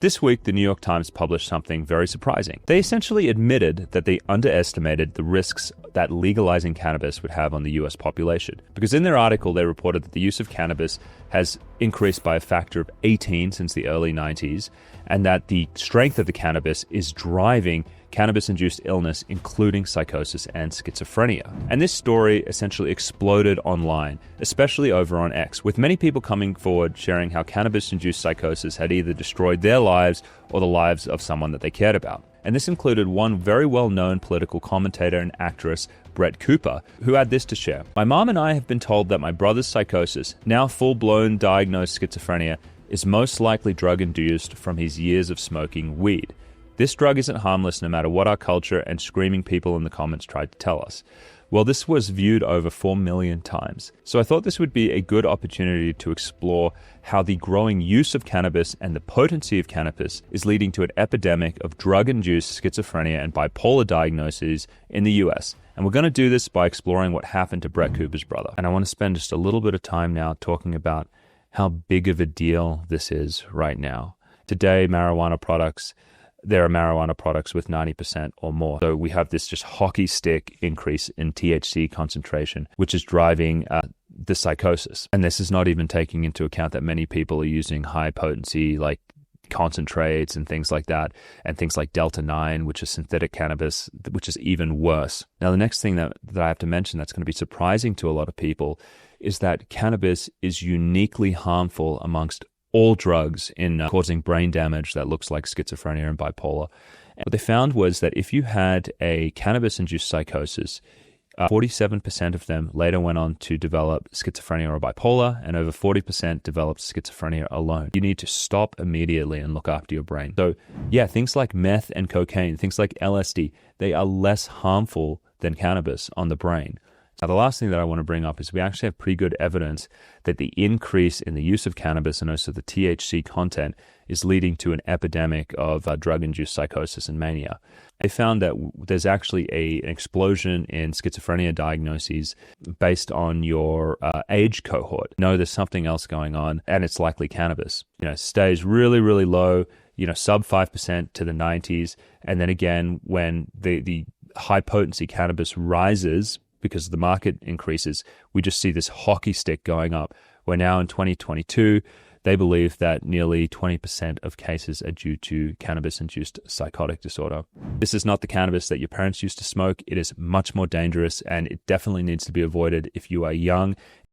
This week, the New York Times published something very surprising. They essentially admitted that they underestimated the risks that legalizing cannabis would have on the US population. Because in their article, they reported that the use of cannabis has increased by a factor of 18 since the early 90s, and that the strength of the cannabis is driving cannabis-induced illness, including psychosis and schizophrenia. And this story essentially exploded online, especially over on X, with many people coming forward sharing how cannabis-induced psychosis had either destroyed their lives or the lives of someone that they cared about. And this included one very well-known political commentator and actress, Brett Cooper, who had this to share. "My mom and I have been told that my brother's psychosis, now full-blown diagnosed schizophrenia, is most likely drug-induced from his years of smoking weed. This drug isn't harmless no matter what our culture and screaming people in the comments tried to tell us." Well, this was viewed over 4 million times. So I thought this would be a good opportunity to explore how the growing use of cannabis and the potency of cannabis is leading to an epidemic of drug-induced schizophrenia and bipolar diagnoses in the US. And we're going to do this by exploring what happened to Brett Cooper's brother. And I want to spend just a little bit of time now talking about how big of a deal this is right now. Today, there are marijuana products with 90% or more. So we have this just hockey stick increase in THC concentration, which is driving the psychosis. And this is not even taking into account that many people are using high potency, like concentrates and things like that, and things like Delta-9, which is synthetic cannabis, which is even worse. Now, the next thing that I have to mention that's going to be surprising to a lot of people is that cannabis is uniquely harmful amongst all drugs in causing brain damage that looks like schizophrenia and bipolar. And what they found was that if you had a cannabis-induced psychosis, 47% of them later went on to develop schizophrenia or bipolar, and over 40% developed schizophrenia alone. You need to stop immediately and look after your brain. So yeah, things like meth and cocaine, things like LSD, they are less harmful than cannabis on the brain. Now, the last thing that I want to bring up is we actually have pretty good evidence that the increase in the use of cannabis and also the THC content is leading to an epidemic of drug-induced psychosis and mania. They found that there's actually an explosion in schizophrenia diagnoses based on your age cohort. No, there's something else going on, and it's likely cannabis. Stays really, really low, sub 5% to the 90s. And then again, when the high potency cannabis rises, because the market increases, we just see this hockey stick going up, where now in 2022, they believe that nearly 20% of cases are due to cannabis-induced psychotic disorder. This is not the cannabis that your parents used to smoke. It is much more dangerous, and it definitely needs to be avoided if you are young